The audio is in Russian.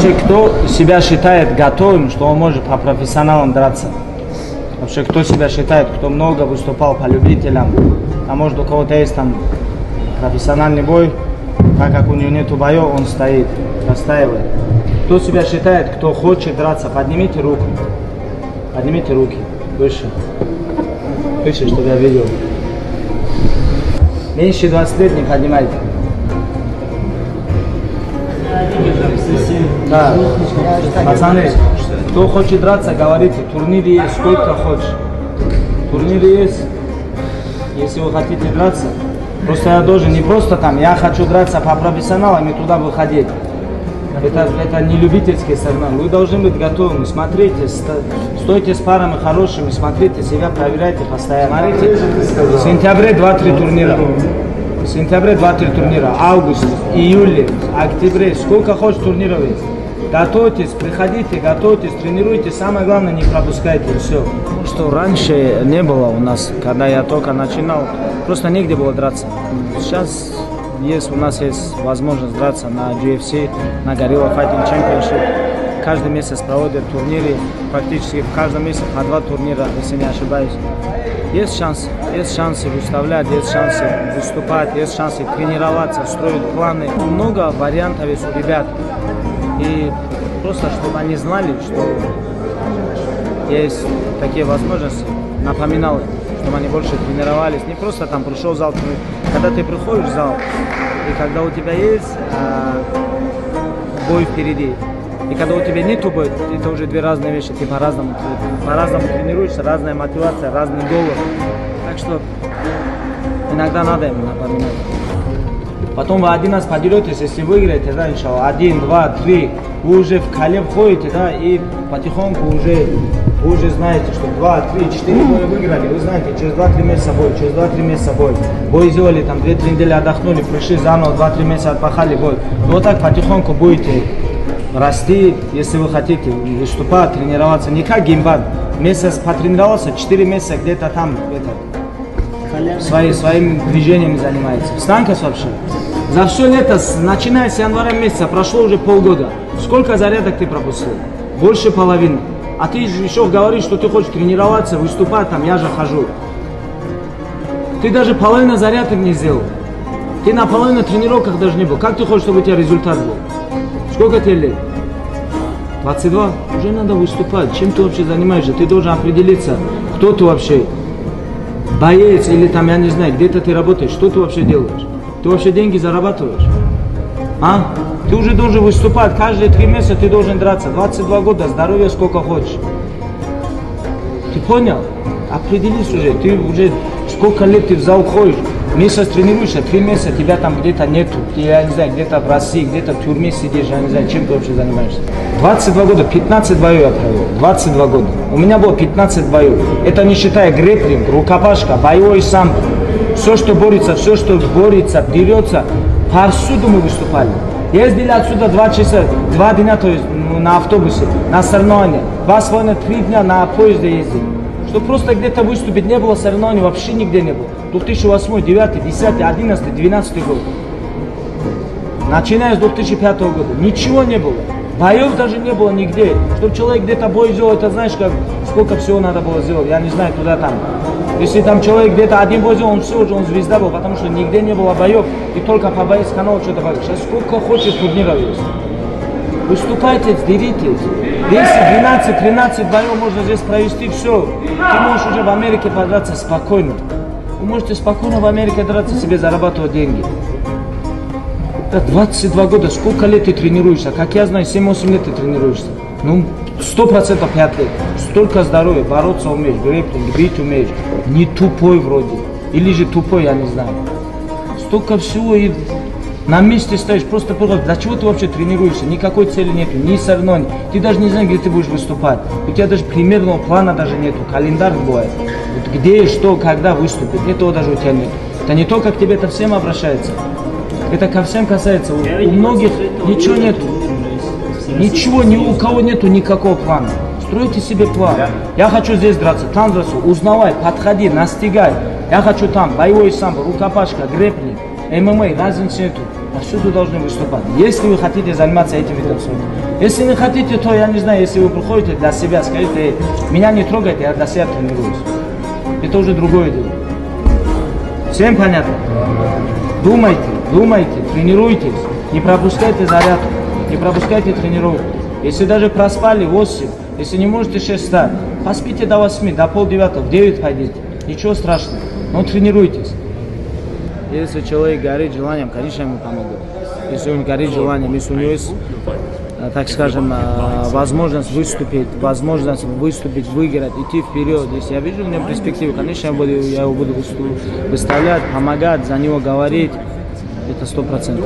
Вообще, кто себя считает готовым, что он может по профессионалам драться? Вообще, кто себя считает, кто много выступал по любителям, а может у кого-то есть там профессиональный бой, так как у него нету боев, он стоит, настаивает. Кто себя считает, кто хочет драться, поднимите руку. Поднимите руки. Выше. Выше, чтобы я видел. Меньше 20 лет не поднимайте. Да. Пацаны, кто хочет драться, говорите. Турниры есть, сколько хочешь. Турниры есть. Если вы хотите драться, просто я должен не просто там, я хочу драться по профессионалам и туда выходить. Это не любительские соревнования. Вы должны быть готовыми. Смотрите, стойте с парами хорошими, смотрите себя, проверяйте постоянно. Смотрите, в сентябре 2-3 турнира. В сентябре 2-3 турнира. Август, июль, октябре. Сколько хочешь турниров есть. Готовьтесь, приходите, готовьтесь, тренируйтесь. Самое главное, не пропускайте. Все. Что раньше не было у нас, когда я только начинал, просто негде было драться. Сейчас у нас есть возможность драться на UFC, на Guerrilla Fighting Championship. Каждый месяц проводят турниры, практически в каждом месяце по 2 турнира, если не ошибаюсь. Есть шансы выставлять, есть шансы выступать, есть шансы тренироваться, строить планы. Много вариантов есть у ребят. И просто, чтобы они знали, что есть такие возможности, напоминал, чтобы они больше тренировались. Не просто там пришел в зал, когда ты приходишь в зал, и когда у тебя есть бой впереди, и когда у тебя нету боя, это уже две разные вещи, ты по-разному тренируешься, разная мотивация, разный доллар. Так что иногда надо им напоминать. Потом вы один раз подеретесь, если выиграете, да, иншалла, 1, 2, 3, вы уже в коле входите, да, и потихоньку вы уже знаете, что 2, 3, 4 боя выиграли, вы знаете, через 2-3 месяца бой, через 2-3 месяца бой. Бой сделали, там 2-3 недели отдохнули, пришли заново, 2-3 месяца отпахали бой. И вот так потихоньку будете расти, если вы хотите выступать, тренироваться. Не как геймбан. Месяц потренировался, 4 месяца где-то там, своими движениями занимается. Станкас вообще. За все лето, начиная с января месяца, прошло уже полгода. Сколько зарядок ты пропустил? Больше половины. А ты еще говоришь, что ты хочешь тренироваться, выступать, там, я же хожу. Ты даже половину зарядок не сделал. Ты на половину тренировках даже не был. Как ты хочешь, чтобы у тебя результат был? Сколько тебе лет? 22? Уже надо выступать. Чем ты вообще занимаешься? Ты должен определиться, кто ты вообще. Боец или там, я не знаю, где-то ты работаешь. Что ты вообще делаешь? Ты вообще деньги зарабатываешь? А? Ты уже должен выступать. Каждые 3 месяца ты должен драться. 22 года, здоровья сколько хочешь. Ты понял? Определись уже. Ты уже сколько лет ты в зал ходишь. Месяц тренируешься, 3 месяца тебя там где-то нету. Ты, я не знаю, где-то в России, где-то в тюрьме сидишь, я не знаю, чем ты вообще занимаешься. 22 года, 15 боев я провел. 22 года. У меня было 15 боев. Это не считая грэпплинг, рукопашка, боевой самбо. Все, что борется, дерется, повсюду мы выступали. Ездили отсюда 2 часа, 2 дня, то есть на автобусе, на соревнования. 2,5-3 дня на поезде ездили. Что просто где-то выступить не было соревнований, вообще нигде не было. 2008, 2009, 2010, 2011, 2012 год. Начиная с 2005 года. Ничего не было. Боев даже не было нигде. Чтобы человек где-то бой сделал, это знаешь, как, сколько всего надо было сделать. Я не знаю, куда там. Если там человек где-то один бой сделал, он все уже, он звезда был, потому что нигде не было боев. И только по боец каналу что-то боец. Сейчас сколько хочешь турниров есть. Выступайте, деритесь. 10, 12, 13 боев можно здесь провести, все. Ты можешь уже в Америке подраться спокойно. Вы можете спокойно в Америке драться, себе зарабатывать деньги. Это 22 года, сколько лет ты тренируешься? Как я знаю, 7-8 лет ты тренируешься. Ну, 100% 5 лет. Столько здоровья, бороться умеешь, грэпплинг, бить умеешь. Не тупой вроде. Или же тупой, я не знаю. Столько всего и на месте стоишь, просто для чего ты вообще тренируешься? Никакой цели нету, ни соревнований. Ты даже не знаешь, где ты будешь выступать. У тебя даже примерного плана даже нету, календарь бывает. Вот где, что, когда выступить, этого даже у тебя нет. Это не только к тебе, это всем обращается. Это ко всем касается. У многих ничего нету. Ничего, ни у кого нету никакого плана. Стройте себе план. Я хочу здесь драться, там драться, узнавай, подходи, настигай. Я хочу там, боевой самбо, рукопашка, грэпплинг. ММА, разницы нету. Повсюду должны выступать. Если вы хотите заниматься этим видом спорта. Если не хотите, то я не знаю, если вы приходите для себя, скажите, меня не трогайте, я для себя тренируюсь. Это уже другое дело. Всем понятно? Думайте, тренируйтесь, не пропускайте зарядку, не пропускайте тренировку. Если даже проспали 8, если не можете 6 встать, поспите до 8, до полдевятого, в 9 пойдите. Ничего страшного, но тренируйтесь. Если человек горит желанием, конечно, ему помогу. Если он горит желанием, если у него есть, так скажем, возможность выступить, выиграть, идти вперед. Если я вижу в нем перспективу, конечно, я его буду выставлять, помогать, за него говорить. Это 100%.